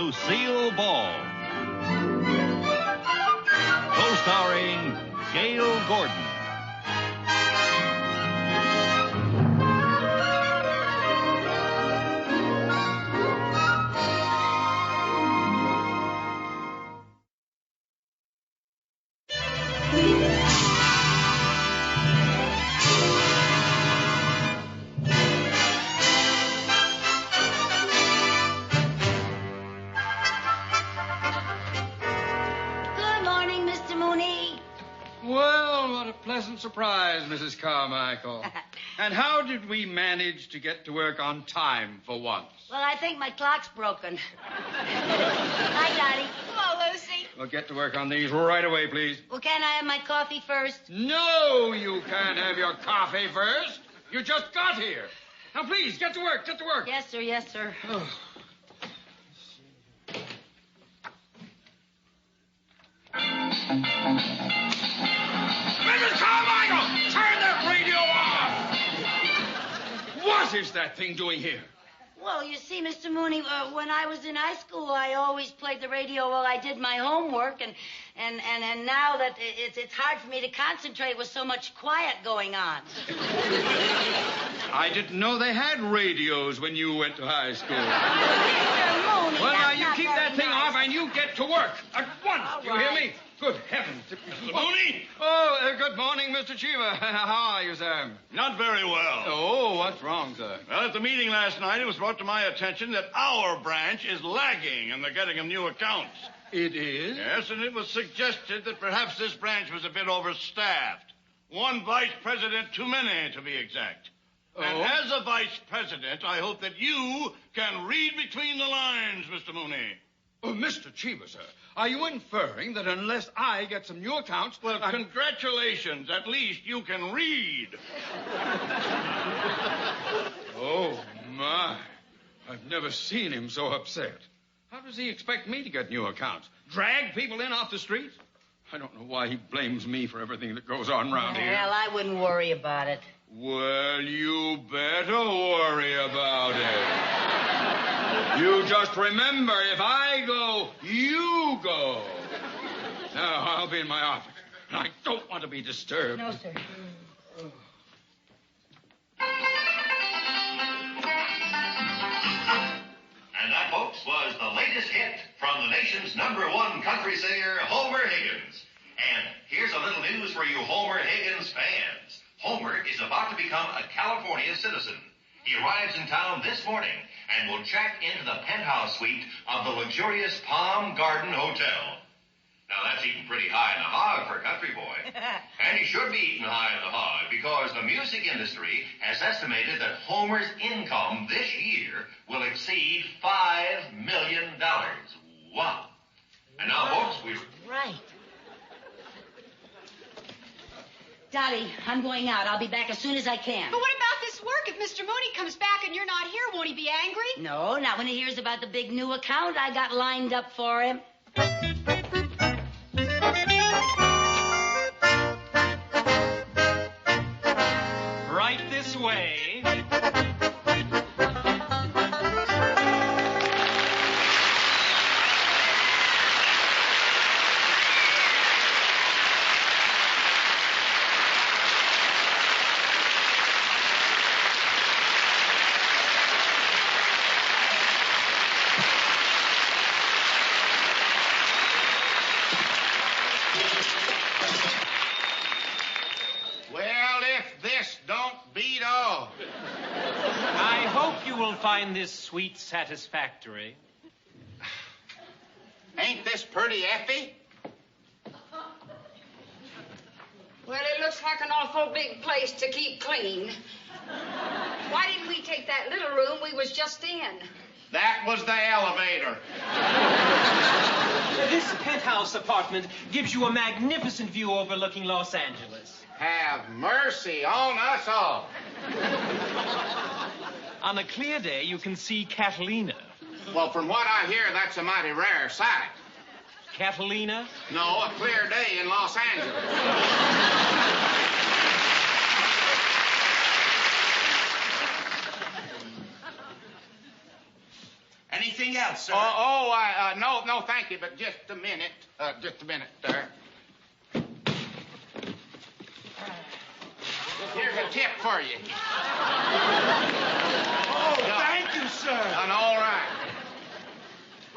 Lucille Ball. Co-starring Gale Gordon. Surprise, Mrs. Carmichael. And how did we manage to get to work on time for once? Well, I think my clock's broken. Hi, Dottie. Hello, Lucy. Well, get to work on these right away, please. Well, can I have my coffee first? No, you can't have your coffee first. You just got here. Now, please, get to work, get to work. Yes, sir, yes, sir. Mrs. Carmichael, turn that radio off! What is that thing doing here? Well, you see, Mr. Mooney, when I was in high school, I always played the radio while I did my homework, and now that it's hard for me to concentrate with so much quiet going on. I didn't know they had radios when you went to high school. Mr. Mooney, Well, now, that's you not keep very that thing nice. off and you get to work at once. All Do you hear right. me? Good heavens. Mr. Mooney? Oh, good morning, Mr. Cheever. How are you, sir? Not very well. Oh, what's wrong, sir? Well, at the meeting last night, it was brought to my attention that our branch is lagging in the getting of new accounts. It is? Yes, and it was suggested that perhaps this branch was a bit overstaffed. One vice president too many, to be exact. Oh? And as a vice president, I hope that you can read between the lines, Mr. Mooney. Oh, Mr. Cheever, sir, are you inferring that unless I get some new accounts... Well, congratulations. At least you can read. Oh, my. I've never seen him so upset. How does he expect me to get new accounts? Drag people in off the street? I don't know why he blames me for everything that goes on around here. Well, I wouldn't worry about it. Well, you better worry about it. You just remember, if I go, you go. Now, I'll be in my office. And I don't want to be disturbed. No, sir. And that, folks, was the latest hit from the nation's #1 country singer, Homer Higgins. And here's a little news for you Homer Higgins fans. Homer is about to become a California citizen. He arrives in town this morning and will check into the penthouse suite of the luxurious Palm Garden Hotel. Now, that's eating pretty high in the hog for a country boy. And he should be eating high in the hog because the music industry has estimated that Homer's income this year will exceed $5 million. Wow. And now, folks, Right. Dottie, I'm going out. I'll be back as soon as I can. But what about this work? If Mr. Mooney comes back and you're not here, won't he be angry? No, not when he hears about the big new account I got lined up for him. Right this way. Find this suite satisfactory. Ain't this pretty, Effie? Well, it looks like an awful big place to keep clean. Why didn't we take that little room we was just in? That was the elevator. This penthouse apartment gives you a magnificent view overlooking Los Angeles. Have mercy on us all. On a clear day, you can see Catalina. Well, from what I hear, that's a mighty rare sight. Catalina? No, a clear day in Los Angeles. Anything else, sir? No, thank you, but just a minute. Just a minute, sir. Here's a tip for you. Oh, thank you, sir. And all right.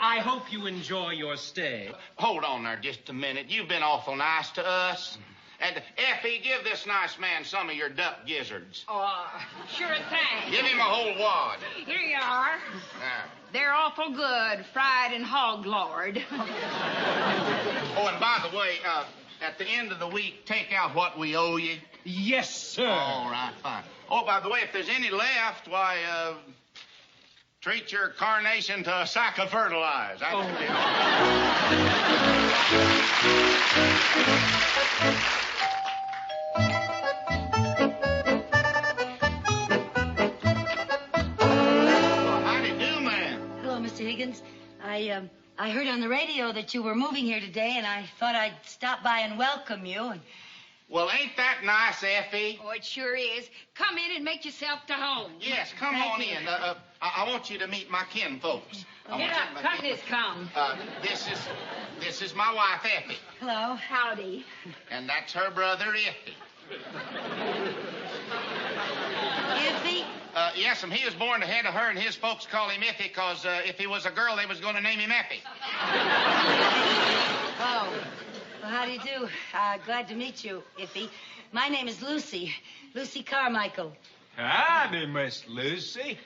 I hope you enjoy your stay. Hold on there just a minute. You've been awful nice to us. And, Effie, give this nice man some of your duck gizzards. Oh, sure thing. Give him a whole wad. Here you are. Now. They're awful good, fried and hog-lard. Oh, and by the way, at the end of the week, take out what we owe you. Yes, sir. All right, fine. Oh, by the way, if there's any left, why, treat your carnation to a sack of fertilizer. Higgins, I heard on the radio that you were moving here today, and I thought I'd stop by and welcome you. Well, ain't that nice, Effie? Oh, it sure is. Come in and make yourself to home. Yes, come on in. I want you to meet my kinfolks. Get up, company's come. This is my wife, Effie. Hello. Howdy. And that's her brother, Effie. Iffy? Yes, and he was born ahead of her, and his folks call him Iffy because if he was a girl, they was going to name him Effie. Oh, well, how do you do? Glad to meet you, Iffy. My name is Lucy Carmichael. Howdy, Miss Lucy.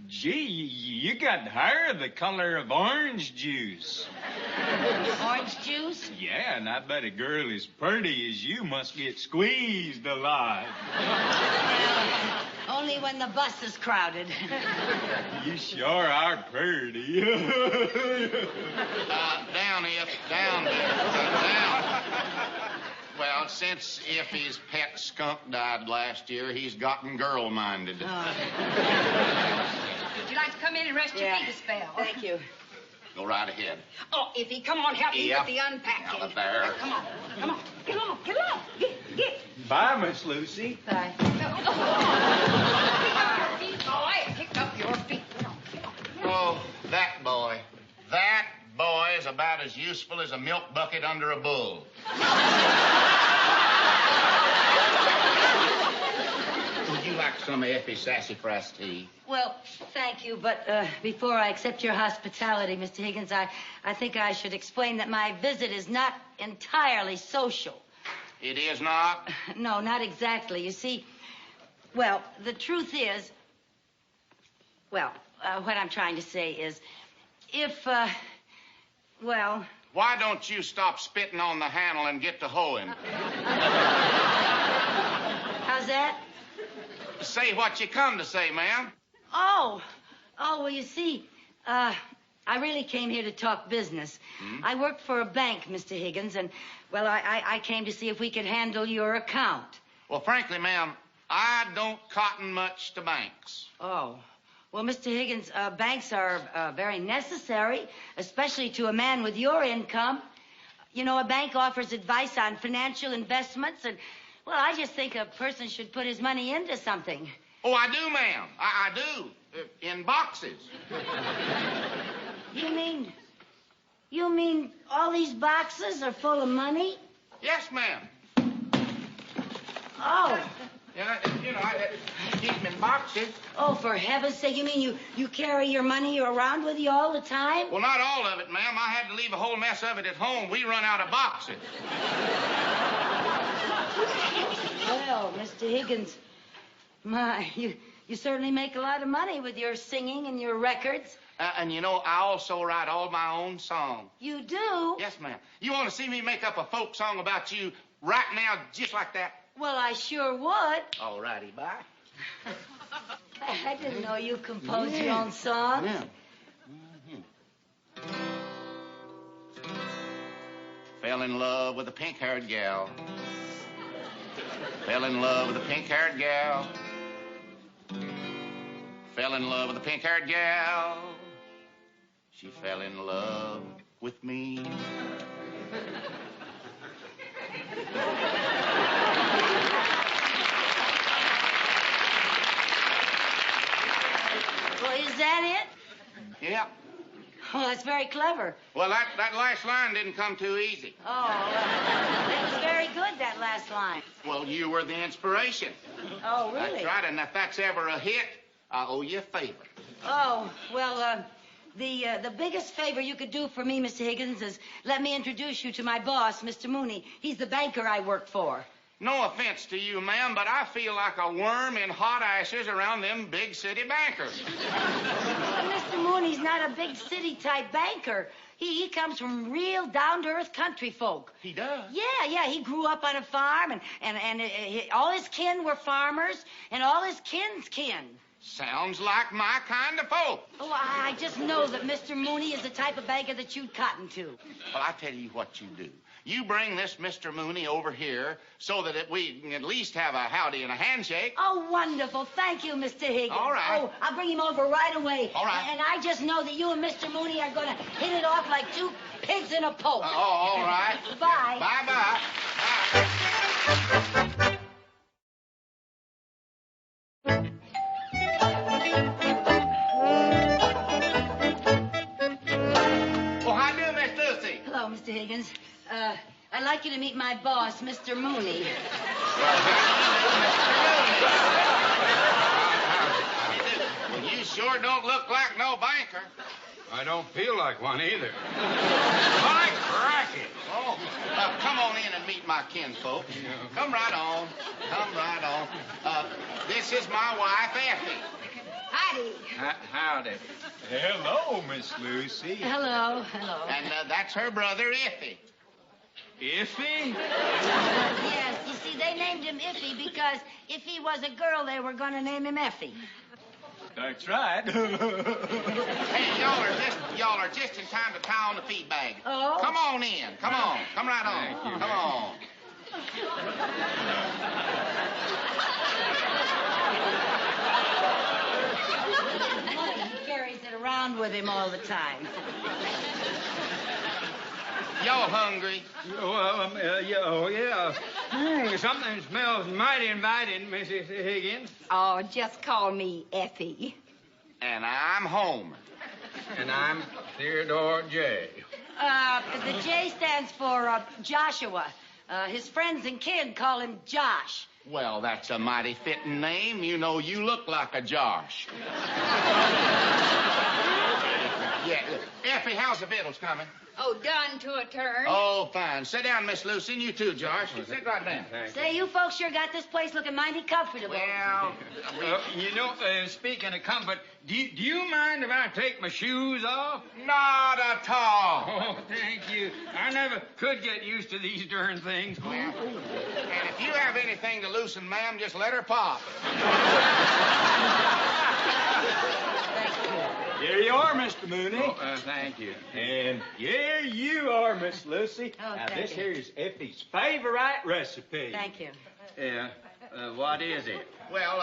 Gee, you got hair the color of orange juice. Orange juice? Yeah, and I bet a girl as pretty as you must get squeezed alive. Well, only when the bus is crowded. You sure are pretty. Down, Iff. Down. Down. Well, since Effie's pet skunk died last year, he's gotten girl-minded. Oh. Would you like to come in and rest your feet a spell? Thank you. Go right ahead. Oh, Effie, come on, help me with the unpacking. Now, there. Come on. Get along. Get. Bye, Miss Lucy. Bye. Pick up your feet. Oh, that boy. That boy is about as useful as a milk bucket under a bull. Would you like some of Effie's sassafras tea? Well, thank you, but before I accept your hospitality, Mr. Higgins, I think I should explain that my visit is not entirely social. It is not? No, not exactly. You see, well, the truth is, what I'm trying to say is, if, well... Why don't you stop spitting on the handle and get to hoeing? How's that? Say what you come to say, ma'am. Oh, well, you see, I really came here to talk business. I work for a bank, Mr. Higgins, and, well, I came to see if we could handle your account. Well, frankly, ma'am, I don't cotton much to banks. Oh. Well, Mr. Higgins, banks are very necessary, especially to a man with your income. You know, a bank offers advice on financial investments, and, well, I just think a person should put his money into something. Oh, I do, ma'am. I do. In boxes. You mean all these boxes are full of money? Yes, ma'am. Oh. Yeah, I keep them in boxes. Oh, for heaven's sake, you mean you carry your money around with you all the time? Well, not all of it, ma'am. I had to leave a whole mess of it at home. We run out of boxes. Well, Mr. Higgins, you certainly make a lot of money with your singing and your records. And I also write all my own songs. You do? Yes, ma'am. You want to see me make up a folk song about you right now, just like that? Well, I sure would. All righty, bye. I didn't know you composed your own songs. Yeah. Fell in love with a pink-haired gal. Fell in love with a pink-haired gal. Fell in love with a pink-haired gal. She fell in love with me. Well, is that it? Yeah. Well, that's very clever. Well, that last line didn't come too easy. Oh, it was very good, that last line. Well, you were the inspiration. Oh, really? That's right, and if that's ever a hit, I owe you a favor. Oh, well, the biggest favor you could do for me, Mr. Higgins, is let me introduce you to my boss, Mr. Mooney. He's the banker I work for. No offense to you, ma'am, but I feel like a worm in hot ashes around them big city bankers. But Mr. Mooney's not a big city-type banker. He comes from real down-to-earth country folk. He does? Yeah. He grew up on a farm, and all his kin were farmers, and all his kin's kin. Sounds like my kind of folk. Oh, I just know that Mr. Mooney is the type of banker that you'd cotton to. Well, I tell you what you do. You bring this Mr. Mooney over here so that we can at least have a howdy and a handshake. Oh, wonderful. Thank you, Mr. Higgins. All right. Oh, I'll bring him over right away. All right. And I just know that you and Mr. Mooney are going to hit it off like two pigs in a poke. All right. Bye. Bye-bye. Well, how do, Miss Lucy? Hello, Mr. Higgins. I'd like you to meet my boss, Mr. Mooney. Well, you sure don't look like no banker. I don't feel like one either. My cracky. Oh, come on in and meet my kinfolk. Come right on. Come right on. This is my wife, Effie. Howdy. Howdy. Hello, Miss Lucy. Hello. And that's her brother, Iffy. Iffy? Yes, you see, they named him Iffy because if he was a girl, they were going to name him Effie. That's right. Hey, y'all are just in time to tie on the feed bag. Oh? Come on in. Come on. Come right on. Thank you. Come on. He carries it around with him all the time. Y'all hungry? Well, yeah. Something smells mighty inviting, Mrs. Higgins. Oh, just call me Effie. And I'm Homer. And I'm Theodore J. The J stands for Joshua. His friends and kin call him Josh. Well, that's a mighty fitting name. You know, you look like a Josh. Yeah. Effie, how's the victuals coming? Oh, done to a turn. Oh, fine. Sit down, Miss Lucy, and you too, Josh. Sit right down. Say, you folks sure got this place looking mighty comfortable. Well, Speaking of comfort, do you mind if I take my shoes off? not at all. Oh, thank you. I never could get used to these darn things. Well, and if you have anything to loosen, ma'am, just let her pop. Here you are, Mr. Mooney. Oh, thank you. And here you are, Miss Lucy. Oh, now, thank this you. here is Effie's favorite recipe. Thank you. Yeah. What is it? Well,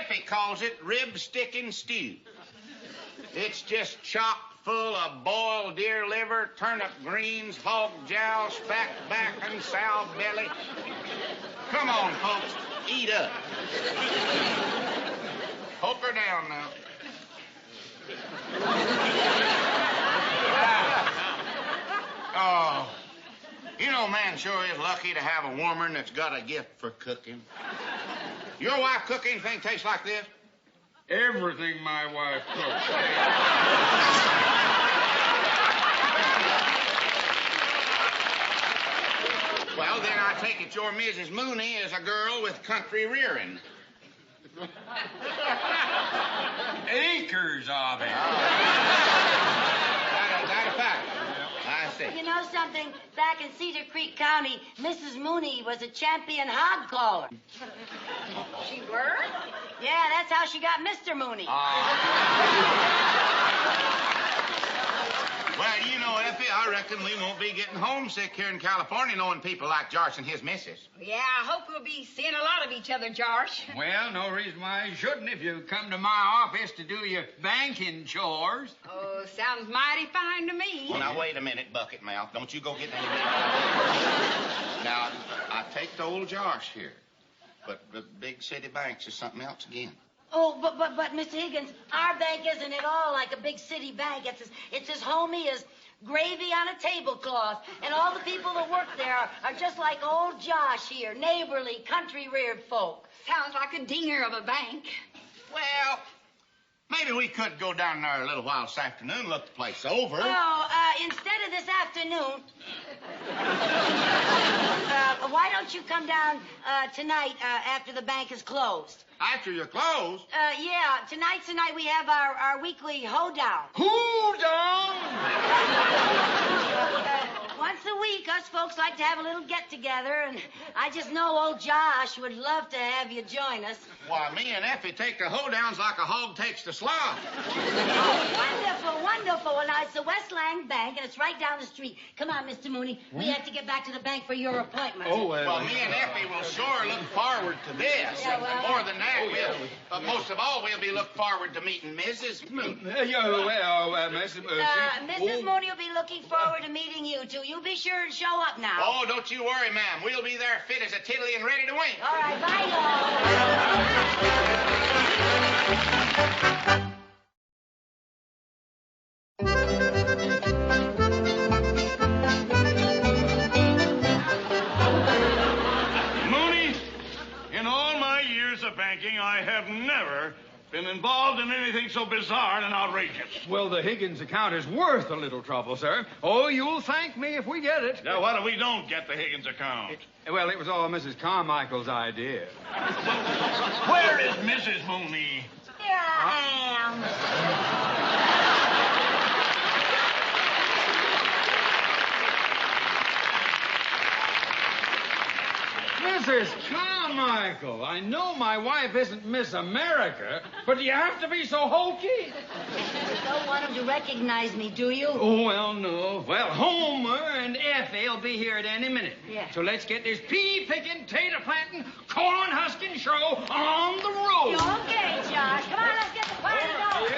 Effie calls it rib sticking stew. It's just chock full of boiled deer liver, turnip greens, hog jowl, back, and sow belly. Come on, folks, eat up. Poke her down now. Oh, you know, man sure is lucky to have a woman that's got a gift for cooking. Your wife cook anything tastes like this? Everything my wife cooks. Well, then I take it your Mrs. Mooney is a girl with country rearing. Acres of it. That a fact. I see. You know something? Back in Cedar Creek County, Mrs. Mooney was a champion hog caller. She were? Yeah, that's how she got Mr. Mooney. Well, you know, Effie, I reckon we won't be getting homesick here in California knowing people like Josh and his missus. Yeah, I hope we'll be seeing a lot of each other, Josh. Well, no reason why you shouldn't if you come to my office to do your banking chores. Oh, sounds mighty fine to me. Well, now, wait a minute, Bucket Mouth. Don't you go get any. Now, I take the old Josh here, but the big city banks is something else again. Oh, but, Mr. Higgins, our bank isn't at all like a big city bank. It's as homey as gravy on a tablecloth. And all the people that work there are just like old Josh here, neighborly, country-reared folk. Sounds like a dinger of a bank. Well, maybe we could go down there a little while this afternoon, look the place over. Oh, instead of this afternoon, why don't you come down tonight after the bank is closed? After you're closed? Yeah, tonight's the night we have our weekly hoedown. Hoedown? Once a week, us folks like to have a little get-together, and I just know old Josh would love to have you join us. Why, me and Effie take the hoedowns like a hog takes the slop. Oh, wonderful. Well, now, it's the West Lang Bank, and it's right down the street. Come on, Mr. Mooney. We have to get back to the bank for your appointment. Well, me and Effie will sure look forward to this. Yeah, well, more than that, most of all, we'll be looking forward to meeting Mrs. Mooney. Mrs. Mooney will be looking forward to meeting you, too. You be sure and show up now. Oh, don't you worry, ma'am. We'll be there fit as a tiddly and ready to wink. All right, bye, y'all. Mooney, in all my years of banking, I have never been involved in anything so bizarre and outrageous. Well, the Higgins account is worth a little trouble, sir. Oh, you'll thank me if we get it. Now, what if we don't get the Higgins account? Well, it was all Mrs. Carmichael's idea. Where is Mrs. Mooney? Here I am. Mrs. Carmichael, I know my wife isn't Miss America, but do you have to be so hokey? You don't want him to recognize me, do you? Oh, well, no. Well, Homer and Effie will be here at any minute. Yeah. So let's get this pea-picking, tater-planting, corn-husking show on the road. Okay, Josh. Come on, let's get the party going.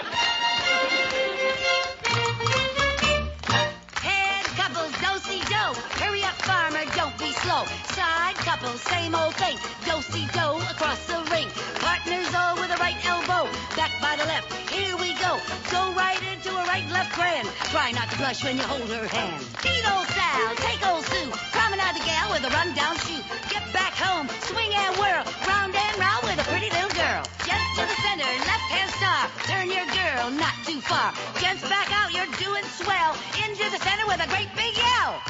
Head couples, do-si-do. Hurry up, farmer, don't be slow. Side couples, same old thing. Do-si-do across the ring. Partners all with a right elbow. Back by the left. Here we go. Go right into a right-left grand. Try not to blush when you hold her hand. Beat old Sal, take old Sue. Promenade the gal with a run-down shoe. Get back home, swing and whirl. Round and round with a pretty little girl. Just to the center, left-hand star. Turn your girl not too far. Gents back out, you're doing swell. Into the center with a great big yell.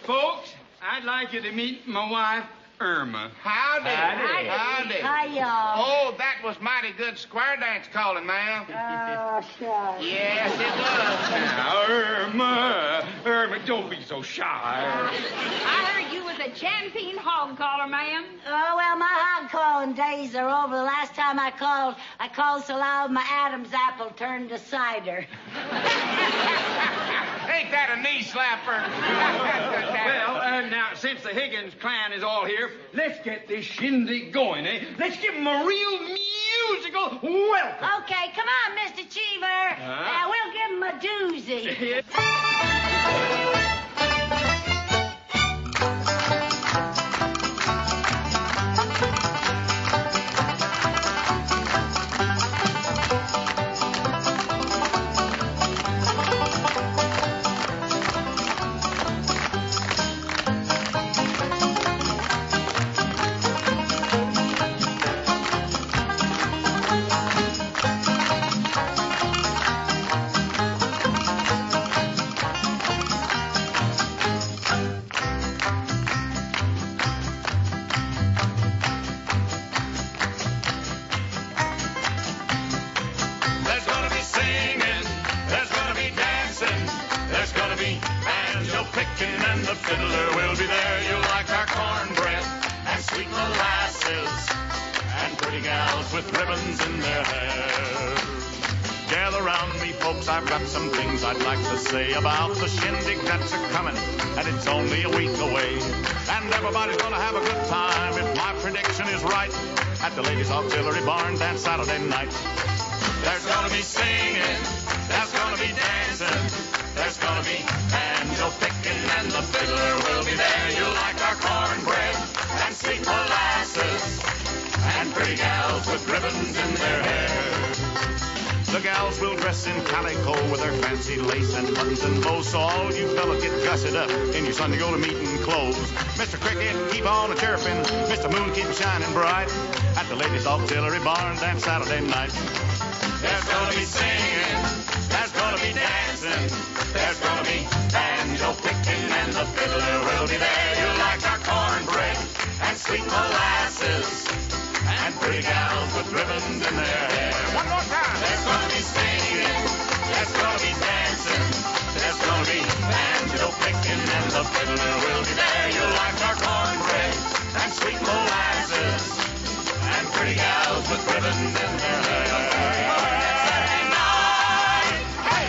Folks, I'd like you to meet my wife, Irma. Howdy. Hi, y'all. Oh, that was mighty good square dance calling, ma'am. Oh, shucks. Yes, it was. Now, Irma, don't be so shy. I heard you was a champion hog caller, ma'am. Oh, well, my hog calling days are over. The last time I called so loud my Adam's apple turned to cider. Ain't that a knee slapper? Well, now, since the Higgins clan is all here, let's get this shindig going, eh? Let's give them a real musical welcome. Okay, come on, Mr. Cheever. We'll give him a doozy. I've got some things I'd like to say about the shindig that's a-comin', and it's only a week away. And everybody's gonna have a good time if my prediction is right at the Ladies Auxiliary Barn Dance Saturday night. There's gonna be singing, there's gonna gonna be dancing. There's gonna be banjo picking and the fiddler will be there. You'll like our cornbread and sweet molasses and pretty gals with ribbons in their hair. The gals will dress in calico with their fancy lace and buttons and bows. So all you fellas get dressed up in your Sunday go-to-meeting clothes. Mr. Cricket, keep on a-chirping. Mr. Moon, keep shining bright at the Ladies' Auxiliary Barn dance Saturday night. There's gonna be singing, there's gonna be dancing, there's gonna be banjo picking and the fiddler will be there. You'll like our cornbread and sweet molasses and pretty gals with ribbons in their hair. One more time. There's gonna be singing, there's gonna be dancing, there's gonna be banjo picking and the fiddler will be there. You'll like our cornbread and sweet molasses and pretty gals with ribbons in their hair. Saturday night, hey!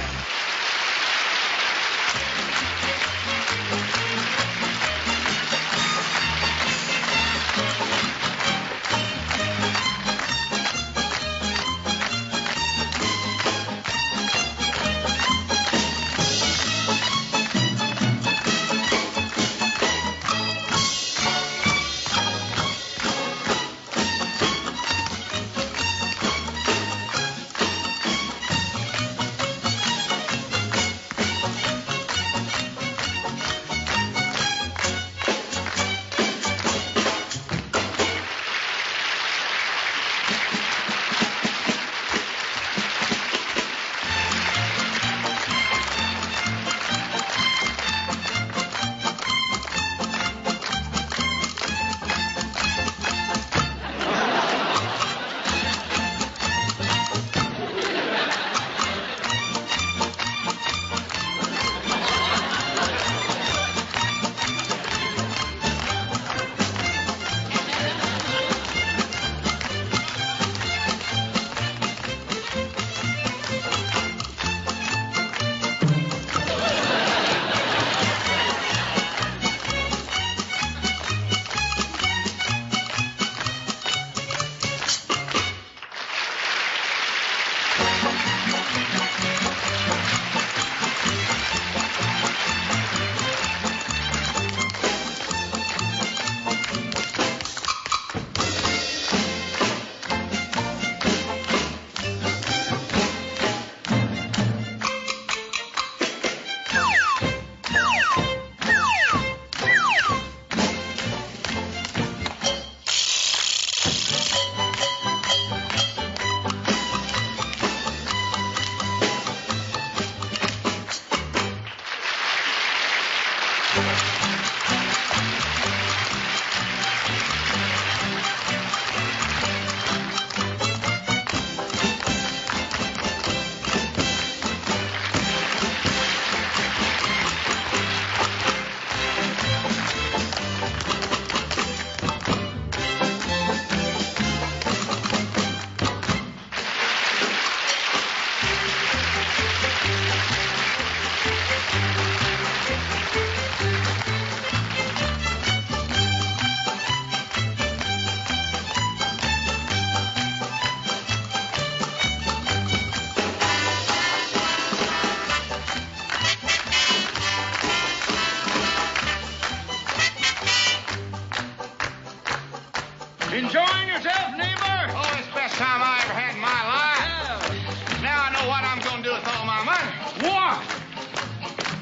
Enjoying yourself, neighbor? Oh, it's the best time I ever had in my life. Now I know what I'm going to do with all my money. What?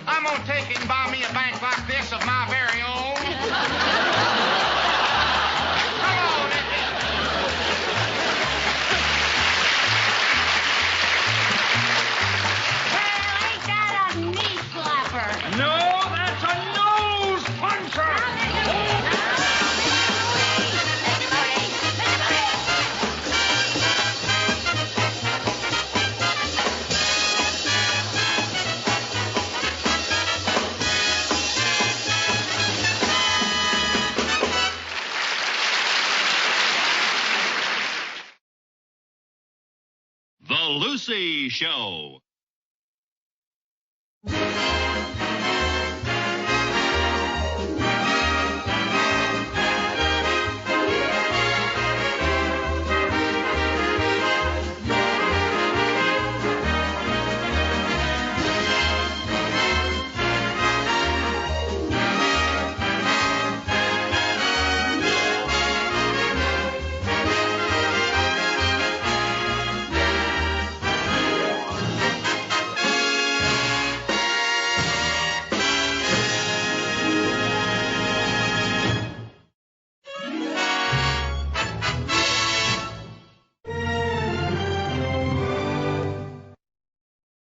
I'm going to take it and buy me a bank like this of my very own. Come on, Ain't that a knee slapper? No, that's a nose puncher. The Lucy Show.